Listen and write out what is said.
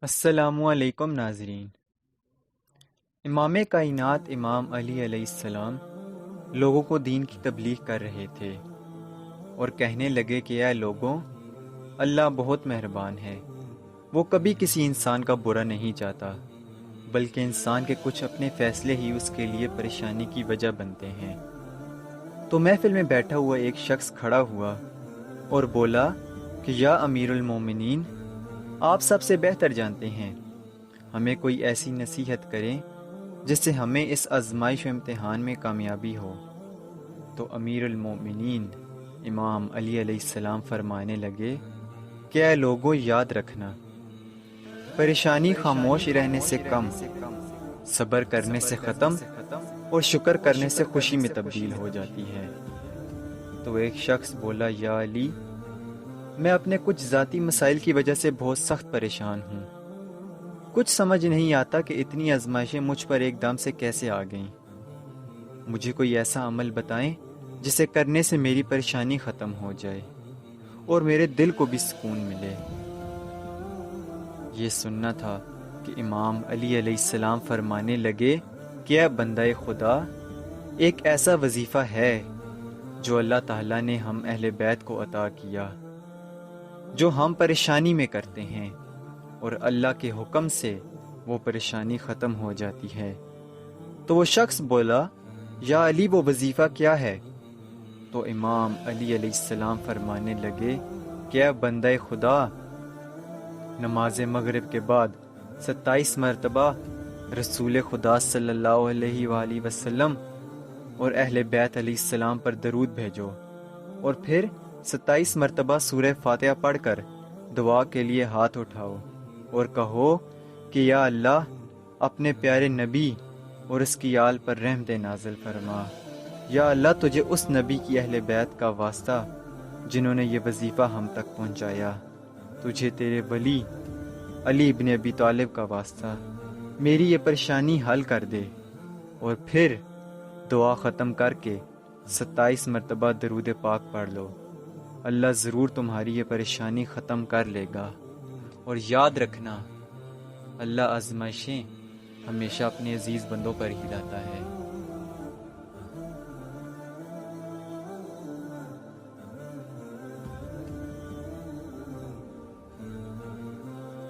السلام علیکم ناظرین۔ امام کائنات امام علی علیہ السلام لوگوں کو دین کی تبلیغ کر رہے تھے اور کہنے لگے کہ اے لوگوں، اللہ بہت مہربان ہے، وہ کبھی کسی انسان کا برا نہیں چاہتا، بلکہ انسان کے کچھ اپنے فیصلے ہی اس کے لیے پریشانی کی وجہ بنتے ہیں۔ تو محفل میں بیٹھا ہوا ایک شخص کھڑا ہوا اور بولا کہ یا امیر المومنین، آپ سب سے بہتر جانتے ہیں، ہمیں کوئی ایسی نصیحت کریں جس سے ہمیں اس آزمائش و امتحان میں کامیابی ہو۔ تو امیر المومنین امام علی علیہ السلام فرمانے لگے کہ اے لوگوں، یاد رکھنا، پریشانی خاموش رہنے سے کم، صبر کرنے سے ختم اور شکر کرنے سے خوشی میں تبدیل ہو جاتی ہے۔ تو ایک شخص بولا، یا علی، میں اپنے کچھ ذاتی مسائل کی وجہ سے بہت سخت پریشان ہوں، کچھ سمجھ نہیں آتا کہ اتنی آزمائشیں مجھ پر ایک دم سے کیسے آ گئیں۔ مجھے کوئی ایسا عمل بتائیں جسے کرنے سے میری پریشانی ختم ہو جائے اور میرے دل کو بھی سکون ملے۔ یہ سننا تھا کہ امام علی علیہ السلام فرمانے لگے کہ اے بندہ خدا، ایک ایسا وظیفہ ہے جو اللہ تعالیٰ نے ہم اہل بیت کو عطا کیا، جو ہم پریشانی میں کرتے ہیں اور اللہ کے حکم سے وہ پریشانی ختم ہو جاتی ہے۔ تو وہ شخص بولا، یا علی، وہ وظیفہ کیا ہے؟ تو امام علی علیہ السلام فرمانے لگے کہ اے بندہ خدا، نماز مغرب کے بعد 27 مرتبہ رسول خدا صلی اللہ علیہ وآلہ وسلم اور اہل بیت علیہ السلام پر درود بھیجو، اور پھر 27 مرتبہ سورہ فاتحہ پڑھ کر دعا کے لیے ہاتھ اٹھاؤ اور کہو کہ یا اللہ، اپنے پیارے نبی اور اس کی آل پر رحمت نازل فرما۔ یا اللہ، تجھے اس نبی کی اہل بیت کا واسطہ جنہوں نے یہ وظیفہ ہم تک پہنچایا، تجھے تیرے ولی علی ابن ابی طالب کا واسطہ، میری یہ پریشانی حل کر دے۔ اور پھر دعا ختم کر کے 27 مرتبہ درود پاک پڑھ لو، اللہ ضرور تمہاری یہ پریشانی ختم کر لے گا۔ اور یاد رکھنا، اللہ آزمائشیں ہمیشہ اپنے عزیز بندوں پر ہی لاتا ہے۔